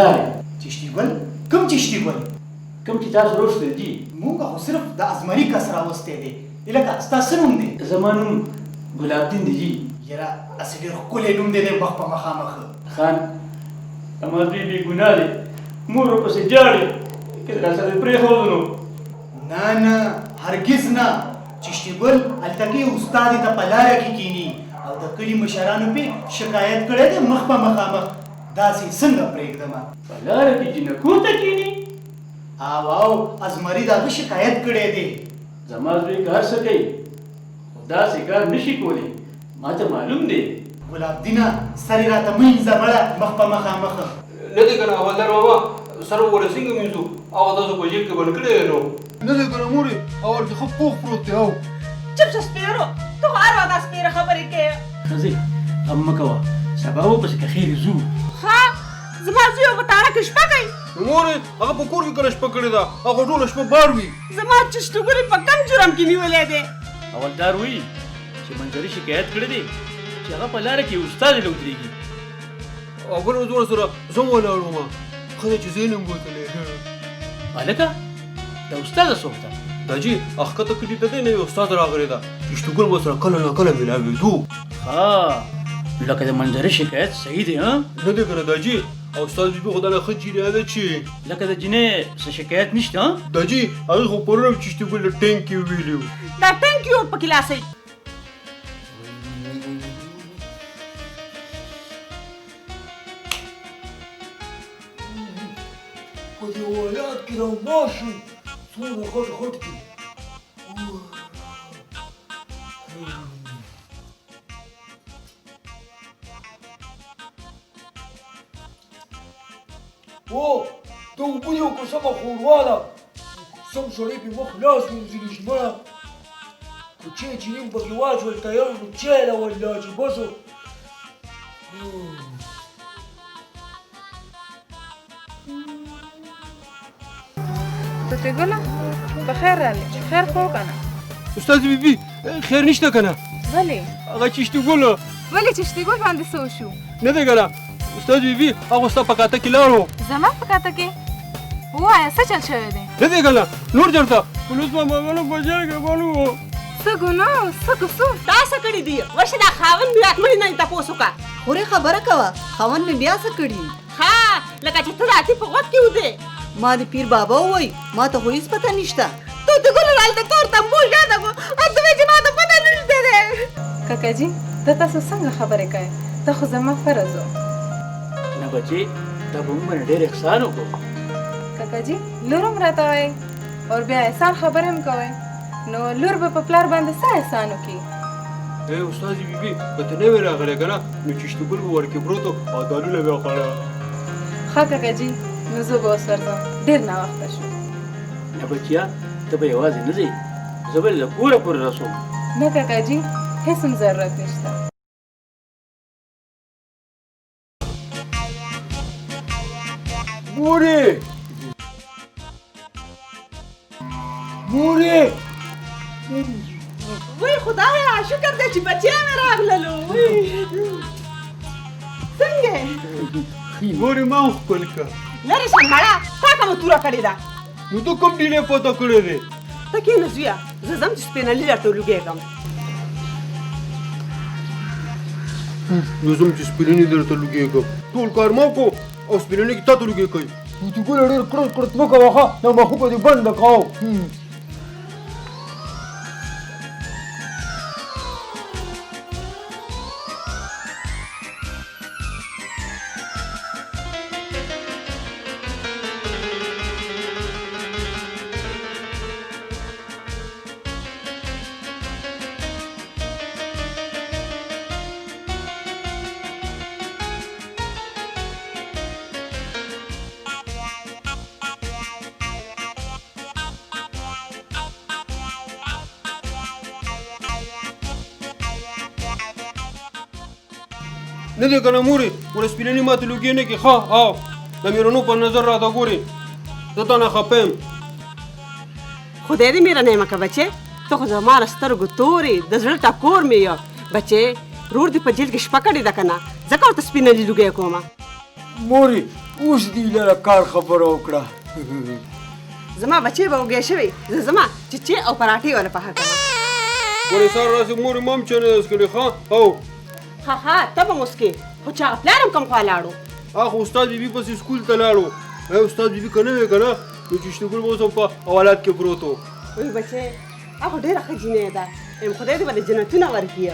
پلارې چشتي ګل کوم چشتي ګل کوم چې تاسو وروسته دي موږ خو صرف د ازمري کس راوستی دی لکه ستا څه نوم دی زما نوم ګلاب الدین دی جي یاره هسې ډېر ښکلی نوم دی مخ په مخامخ خان اما دوی بې ګناه دی مور ورپسې جاړې که راسره دې پرېښودو نو نه نه هرګز نه چشتي ګل هلته کې استاد یې ته په لاره کې کښېني او د کلي مشرانو پې شکایت کړی دی مخ په مخامخ داسې څنګه پرېږدمه په لاره کې جنکو ته کښېني او ازمري د هغه شکایت کړی دی زما زوی که هر څه کوي خو داسې کار نه شي کولی ما ته معلوم دی ګلاب دینه سر یې راته مینځه مړه مخ په مخامخ نه دی که نه حوالدار بابا سر وګوره څنګه مینځو هغه تاسو په جیب کې بند کړی دی نو نه دی که نه مورې اول کې ښه پوخ پروت دی او چپ شه سپېرو ته خو هر وخت سپېره خبرې کوې ښځې غم مه کوه سبا ورپسې که خیر ځو ښه زما زوی په تاړه کې شپه کوي نو مورې هغه په کور کې کله شپه کړې ده هغه ټوله شپه بار وي زما چشتګوري په کم جرم کې نیولی دی حوالدار وایي چې منظري شکایت کړی دی چې هغه په لاره کې استاد یې له ودرېږي او بل ورځ ورسره زه هم ولاړ وم ښه ده چې زه یې نه یم بوتلی هلکه دا استاده څوک ده دا جي اخکته کلي ته دی نوی استاد راغلی ده چشتګل به سره کله نه کله ملاوېدو ښه لکه د منظري شکایت صحیح دی ها نه دی که نه دا جي او استاد بیبي خو دا نه ښه جینۍ ده چې لکه د جینۍ څه شکایت نشته ها دا جي هغې خو پرون چشتګل د ټینکي ویلي وو دا ټینکي ور پکې لاسئ په دې ولایت کې راوماشي څومره غټ غټ دي او ته اوبه یو کوڅه به ښوروا ده سم سړی پې مخ لاس وینځلي ژمنه خو چای چې نیم پکې واچول تیار نو چای له والله چې بس و طوطي ګله په خیر راغلې خیر خو که نه استاد بیبي خیر نشته که نه ولې هغه چشتګله ولې چشتګل باندې څه وشو نه دی که نه استاد بیبي هغه ستا په کاته کې لاړو زما په کاته کې ووایه څه چل شوی دی نه دی که نه نور درته پولیس ماماګانو په جیل کې بند وو څه ګناه څه قصور دا څه کړي دي ورشه دا خاوند بیا اکمړي نه یې تپوس وکړه خورې خبره کوه خاوند مې بیا څه کړي ښه لکه چې ته د اتي په غوږ کې ودې ما د پیر بابا ووایي ما ته خو هېڅ پته نشته طوطي ګله هلته تور تنبول یاده کړو او ته وایې چې ما ته پته نشته دی کاکا جي ته تاسو څنګه خبرې کوئ ته خو زما فرض و نه بچې دا به موږ باندې ډېر احسان وکړو کاکا جي لور هم راته وایي او بیا احسان خبرې هم کوئ نو لور به په پلار باندې څه احسان وکړي ای استاد بیبي که ته نه وې راغلی که نه نو چشتګل به ورکې پروت و او دالونه به یې خوړه ښه کاکا جي نو زه به اوس ورځم ډېر ناوخته شو نه بچیا ته به یوازې نه ځې زه به له کوره پورې رسوم نه کاکا جي هېڅ هم ضرورت نشته مورې مورې وای خدایا شکر دی چې بچیان مې راغللو څنګه مورې ما وښکل که لرې شه مړه تا کومه توره کړې ده نو ته کوم ډیلې پته کړی دی ته کښېنه زویه زه ځم چې سپینالي راټولوګېږم زه ځم چې سپینې درته لوګېږم ټول کار ما کو او سپینې کې تا ته لوګې کوي طوطي ډېر کړت کړت مه کوه ښه دا مخو به دې بنده کوو نه دی که نه مورې ور سپینې ماته لوګې نه کړي ښه او د مېرمنو په نظر راته ګورې زه تا نه خفه یم خدای دې مېره نیمه که بچې ته خو زما له سترګو تورې د زړه ټکور مې یې بچې رور دې په جیل کې شپه کړې ده که نه ځکه ورته سپینالي لوګی کومه مورې اوس دې لره کار خبره وکړه. زما بچی به وږی شوی، زه ځمه چچې او پراټې ولا پخه کوم. ولې سهار راسې مور مم چې نه څکلې ښه او ها ته به مسکې خو چا پلار هم کوم خوا لاړو. خو استاد بیبي پسې سکول ته لاړو. استاد بیبي که نه وی که نه نو چشتي ګل به اوس هم په حوالات کې پروت و. وای بچی هغه ډېره ښه جینۍ ده، خدای دې به دې جنتونه ورکړي.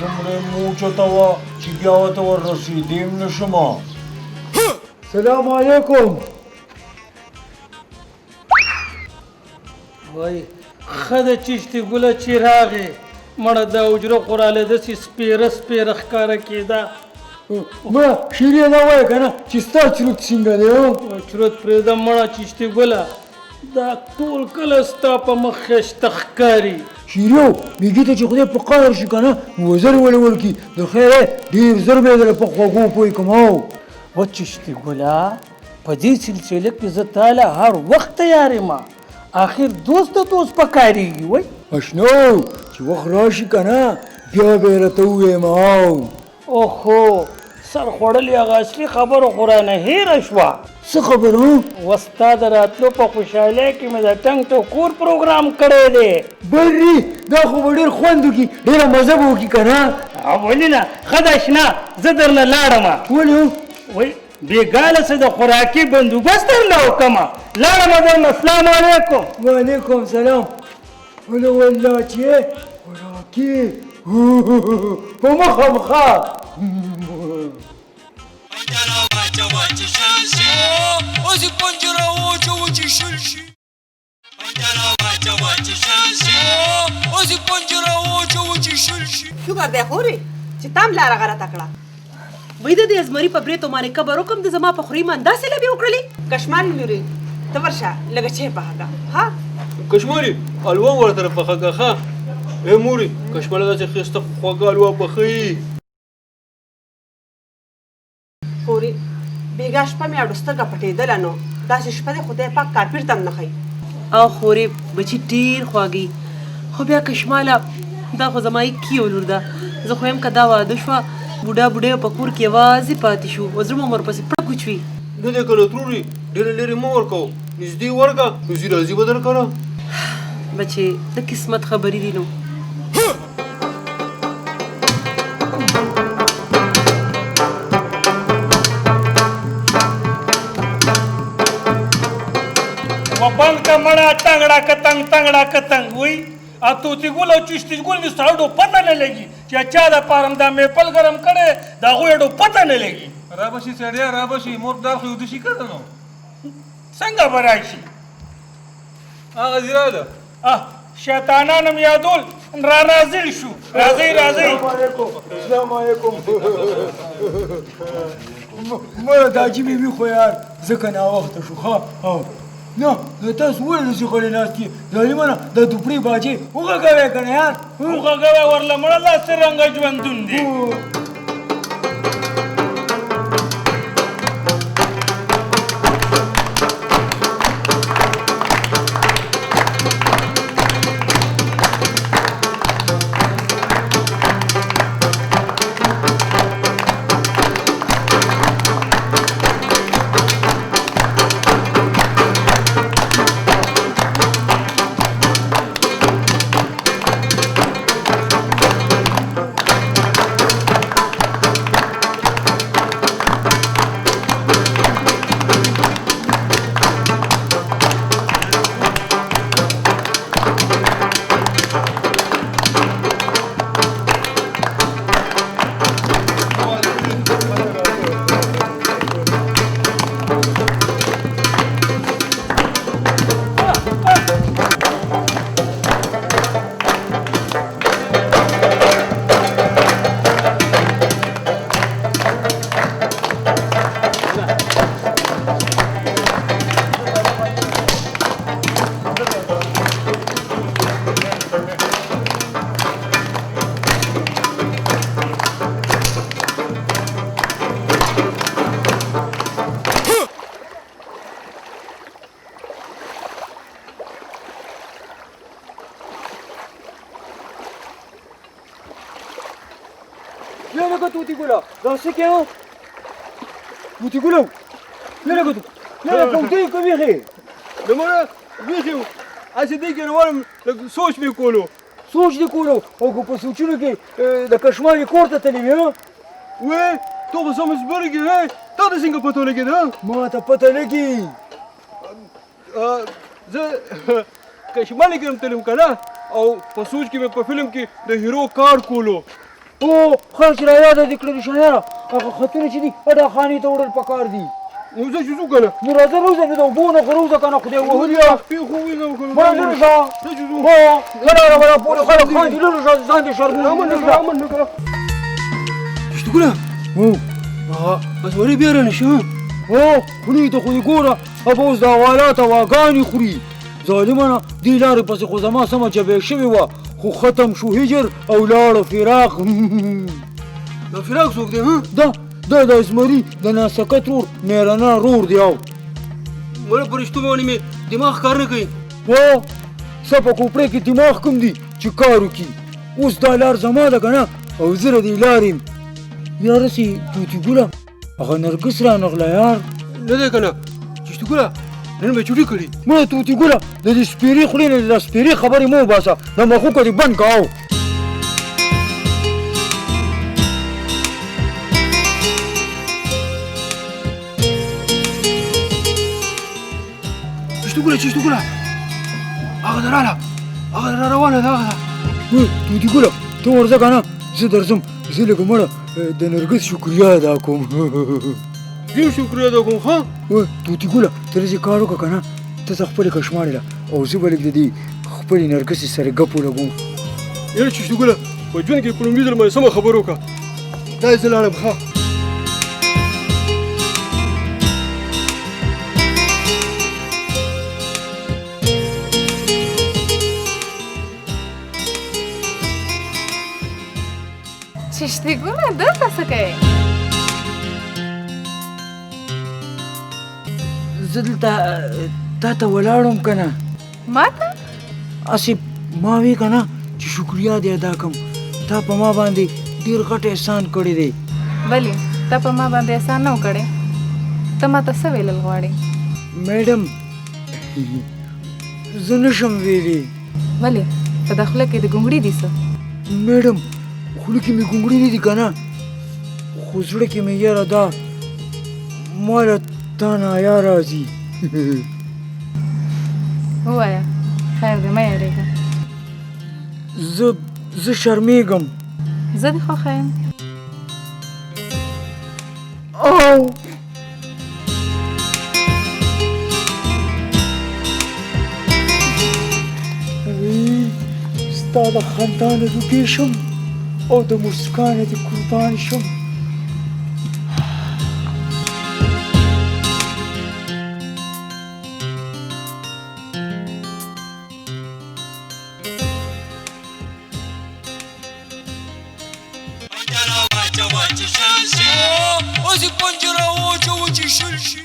دومره موچته وه چې بیا ورته وررسېدی هم نه شمه. سلام علیکم. وای ښه ده چشتي ګله چې راغې، مړه دا حجره خو راله داسې سپېره سپېره ښکاره کېده. مړه شیرې نه وایه که نه چې ستا چروت څنګه دی؟ چروت پرېږده مړه چشتي ګله، دا ټول کله ستا په مخ ښایسته ښکاري. شیرو میږي ته چې خدای په قهر شي که نه وزر ولول کړي د خیر ډېر زر به یې دله په خوږو پوی کړم. و چشتي ګله په دې سلسله کې زه تاله هر وخت تیار یم، آخر دوست د دوست پکارېږي. وای اشنو چې وخت راشي که نه بیا به یې راته ووایم. اوهو سر خوړلې هغه اصلي خبرو خو رانه هېره شوه. څه خبرو؟ وستا د راتلو په خوشحالۍ کې مې د ټنګ ټکور پروګرام کړی دی. بري دا خو به ډېر خوند وکړي، ډېره مزه به وکړي که نه؟ ولې نه ښه ده اشنا زه درله لاړمه. ولې؟ وای بېګاله څه د خوراکي بندوبست درله وکړمه، لاړمه درله. السلام علیکم. وعلیکم سلام. ولې والله چې خوراکي په مخه مخه. پنجه راواچوه چې شل شي، اوسې پنجه راواچوه چې شل شي. پنجه راواچوه چې شل شي، اوسې پنجه راواچوه چې شل شي. شکر دی خورې چې تا هم لاره غلطه کړه. وای د دې ازمري په برېتو باندې قبر وکړم د زما په خوري من داسې لبې وکړلې. کشمال لورې ته ورشه لږه چای پخه کړه. ها کشمالي الوا هم ورته پخه کړه ښه. مورې کشماله داسې ښایسته خوږه الوا پخوي. خورې بېګا شپه مې اډو سترګه پټېدله نو داسې شپه دی خدای پاک کافر ته هم نه ښایي. او خورې بچي ډېر خواږي، خو بیا کشماله دا خو زما کیو لور ده. زه خو یم که دا واده شوه بوډا بوډۍ په کور کې یوازې پاتې شو، و زړه مو ورپسې پړک وچوي. نه دی که نه ترورې ډېره لرې مه ورکوو، نږدې ورکړه نو زی راځي به درکړه. بچې د قسمت خبرې دي نو. بند کا مړه ټنګړه کتنګ ټنګړه کتنګ. وای ا توتی ګل او چشتي ګل دې سړو پته نه لګي چې چا د پارم دا میپل ګرم کړي دا غوړو پته نه لګي. رابشي سړیا رابشي مور دار خو دې شي کړنو څنګه براشي هغه زیاده شیطانان مې یادول را نازل شو. راځي راځي. السلام علیکم. مړه دا عجیبې وي خو یار ځکه ناوخته شو. ښه نه تاسو ولې داسې غلې ناست یې ظالمانه د دوپړې باجې وغږوئ که نه یار. وغږوئ ورله مړه لاسې رنګه ژوندون دی. لکه توتی ګله دا څه کوې؟ توتي ګلو لره ګوتو لره کوټې کوي خې دمره ویښ یم هسې دی کې روانم لږ سوچ مې کولو سوچ دې کولو او که په سوچونو کې د کشمالي کور ته تللی وې وې ته خو سمه زبرګې وې تا ته څنګه پته ولګېده ما ته پته لګي زه کشمالي کې هم تلم که نه او په سوچ کې مې په فلم کې د هیرو کار کولو او خلک را یاده دې کړه شهیاره هغه خطونه چې دي اډا خانې ته وړل پکار دي نو زه چې ځو که نه نو راځه روزه نو د اوبو نه خو روزه که نه خدای وهلي خپې خو وینم که ما لرې شه هو لره را پورې خلک خاندي لرې شه ځان دې شرموي امن نه کړه پشتو ګله زمري بیا رانه شي هو خولې ته خو یې ګوره اب اوس د حوالاته واګانې خوري ظالمانه دې لارې پسې خو زما سمه جبې شوې وه خو ختم شو هجر او لاړه فراق دا فراق څوک دی دا د زمري د ناسکت رور میرانه رور دی او مړه په رښتو باندې مې دماغ کار نه کوي هو څه په کوپړې کې دماغ کوم دی چې کار وکړي اوس دا لار زما ده که نه او زه د دې لارې یم یاره سې توتي ګله هغه نرګس رانغله یار نه دی که نه چشتو ګله نن به چوټي کړي مړه توتي ګله د دې سپېرې خولې نه د سپېرې خبرې مه وباسه د مخوکه دې بند که او چشتو ګله هغه ده راله هغه را روانه ده هغه ده توتي ګله ته ورځه که نه زه درځم زه لږه مړه د نرګس شکریا ادا کوم ډېر شکریا ادا کوم ښه توتي ګله ته داسې کار وکړه که نه ته ځه خپلې کشماړې له او زه به لږ د دې خپلې نرګسې سره ګپ ولګوم یاره چشتو ګله په ژوند کې په لومړي ځل باندې سمه خبره وکړه دا یې زه لاړم ښه چشتي ګله دلته څه کوې زه دلته تا ته ولاړم که نه ما ته هسې ما وی که نه چې شکریا دې ادا کړم تا په ما باندې ډېر غټ احسان کړی دی ولې تا په ما باندې احسان نه و کړی ته ما ته څه ویلل غواړې میډم زه نشم ویلی ولې په دا خوله کې د ګونګړي دي څه میډم خوله کې مې ګونګړي نه دي که نه خو زړه کې مې یاره دا ما له تا نه حیا راځي ووایه خیر دی مه یارېږه زه شرمېږم زه دې خوښه یم او ستا د خندانه روپې شم او د مسکانه دې قربان شم پنجه راواچوه چې شل شي اوسې پنجه راواچوه چې شل شي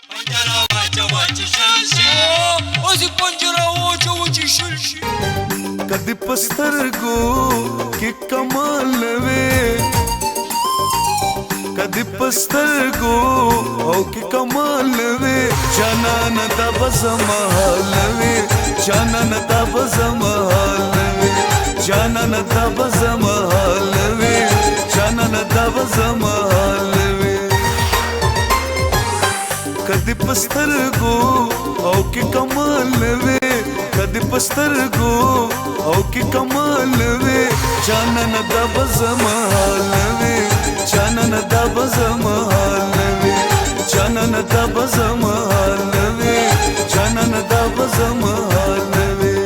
پنجه راواچوه چې شل شي اوسې پنجه راواچوه چې شل شي کدی پسترګو کې کمال وې کدی پسترګو او کې کمال وې جانان د بزمحال وې جانان د بزمحال وې جانان د بزمحال وې جانان د بزمحال وې کدی پسترګو او کې کمال وې کدی پسترګو او کې کمال وې جانان د بزمحال وې جانان د بزمحال وې جانان د بزمحال وې جانان د بزمحال وې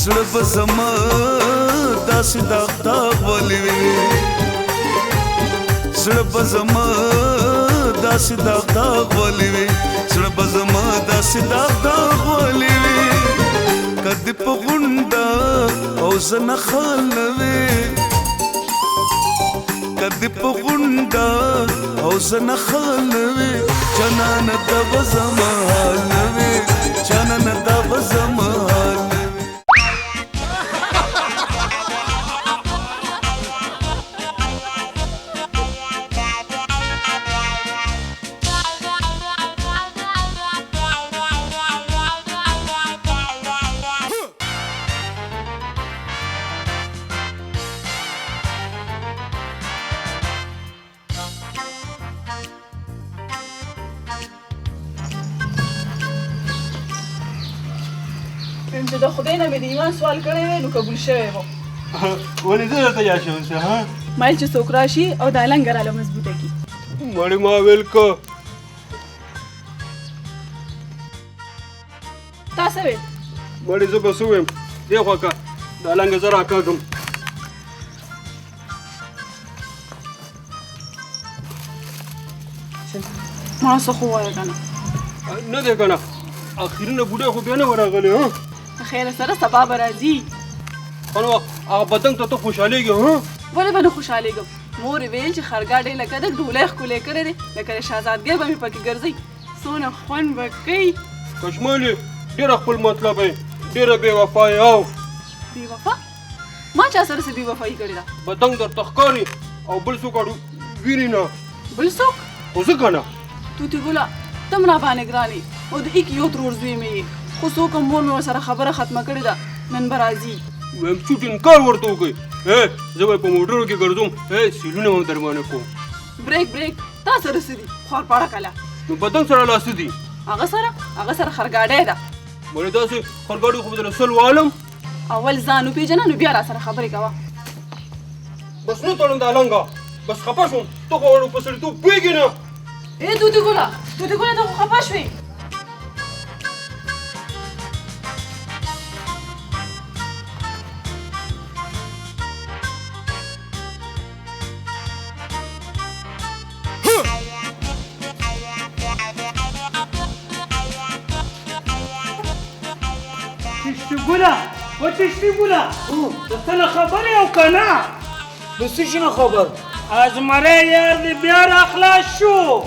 زړه به زما داسې داغ ولې وي زړه به زما داسې داغ داغ والی وي زړه به زما داسې داغ داغ والی وي که دې په غونډه او زه نه خال نه وې که دې په غونډه او زه نه خال نه وې جانانه دا به زما حال نه وې جانانه دا به زما حال نه وې چې د خدای نه مې د ایمان سوال کړی وی نو قبول شوی و ولې زه درته یاد شوم څه ها مایل چې څوک راشي او دا لنګ راله مضبوطه کړي مړې ما ویل که تا څه ویل مړې زه به څه ویم دې خوا که دا لنګه زه راکاږم ما څه خو وایه که نه نه دی که نه اخرونه بوډۍ خو بیا نه ورغلی ها خیر سره سبا به راځي نو هغه پتنګ ته ته خوشحالېږي ها ولې به نه خوشحالېږم مور یې ویل چې خرګاډۍ لکه د ډولۍ ښکلی کړی دی لکه د شهزادګۍ به مې پکې ګرځئ څونه خوند به کوي کشمالې ډېره خپل مطلب یې ډېره بې وفا یې او بې وفا ما چا سره څه بې وفایي کړې ده پتنګ درته ښکاري او بل څوک ویني نه بل څوک خو زه که نه توتي ګله ته م راباندې ګران یې او د ایک یو ترور زوی مې یې خو څوک هم مور مې ورسره خبره ختمه کړې ده نن به راځي ویم چوټ انکار ورته وکړئ زه به په موټرو کې ګرځم سیلونه به درباندې کوم بریک بریک تا سره څه دي خوارپاړه کله نو بدن سره لا څه دي هغه سره خرګاډۍ ده مړې داسې خرګاډۍ خو به درله سل والم اول ځان وپېژنه نو بیا راسره خبرې کوه بس نه تړم دا لنګه بس خفه شوم ته خو په سړیتوب پوهېږې نه توتي ګله ته خو خفه شوې پشتوګله و پشتوګله د څه نه خبرې او که نه د څه شي نه خبر ازمری یار دې بیا راخلاص شو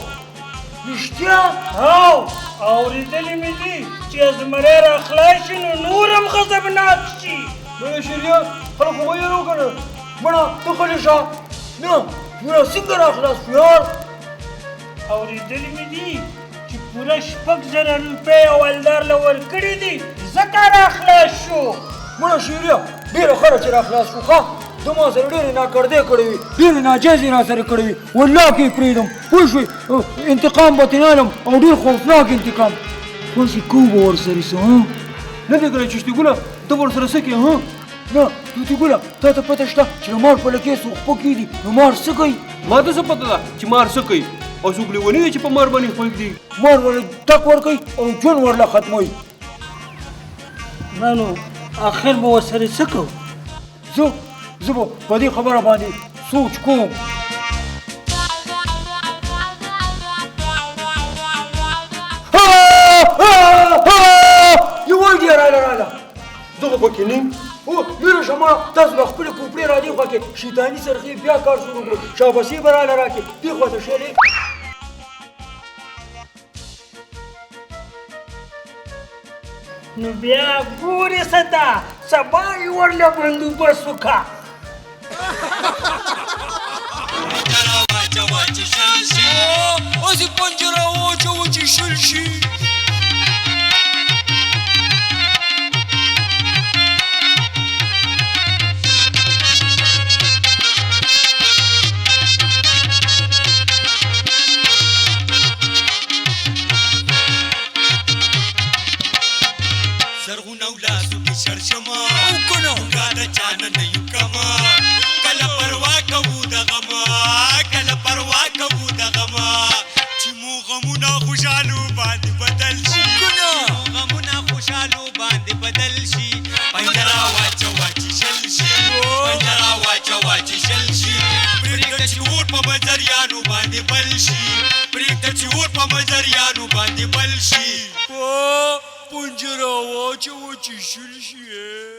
رښتیا هو اورېدلې مې دي چې ازمری راخلاص شي نو نور هم غضبناک شي مړه شریعه خلکو ویلو که نه مړه ته غلې شه نه مړه څنګه راخلاص شو یار اورېدلې مې دي چې پوره 6,000 روپۍ اولدار له ورکړي دي ځکه راخلاص شو مړه شریعه ډېره ښه ده چې راخلاص شو ښه ده ما سره ډېرې ناکردې کړې وي ډېرې ناجایزې را سره کړې وي والله کې یې پرېږدم پوه شوې انتقام به ترې اخلم او ډېر خوفناک انتقام خوښې کوو به ورسره څه ها نه دی کړی چشتي ګله ته به ورسره څه کوې ها نه توتي ګله تا ته پته شته چې د مار په لکې څوک خپه کېږي نو مار څه کوي ما ته څه پته ده چې مار څه کوي او څوک لیوني دی چې په مار باندې خوږ دي مار ورله ټک ورکوي او ژوند ورله ختموي نه نو آخر به ورسره څه کوو زه به په دې خبره باندې سوچ کوم یوه دی راله زه خو پکې نه یم لرې شه ما تاسو به خپلې کوپړې را دې خوا کې شیطاني سرخې بیا کار شروع کړو شاباسي به راله راکړې دې خوا ته شیلې نو بیا ګورې څه ده سبا یې ورله بندوبست وکړه پنجه راواچوه چې شل شي اوس یې پنجه راواچوه چې شل شي زرغونه ولاسو کې شړشمه او کنه ګاده چانه نه یو کما کله پروا کوو د غما کله پروا کوو د غما چې مو غمونه خوشالو باندې بدل شي کنه غمونه خوشالو باندې بدل شي پنجه راواچوه چې شل شي پنجه راواچوه چې شل شي پرېږده چې اور په بزریانو باندې بل شي پرېږده چې په مزریانو باندې بل شي پنجره واچوه چې شل شي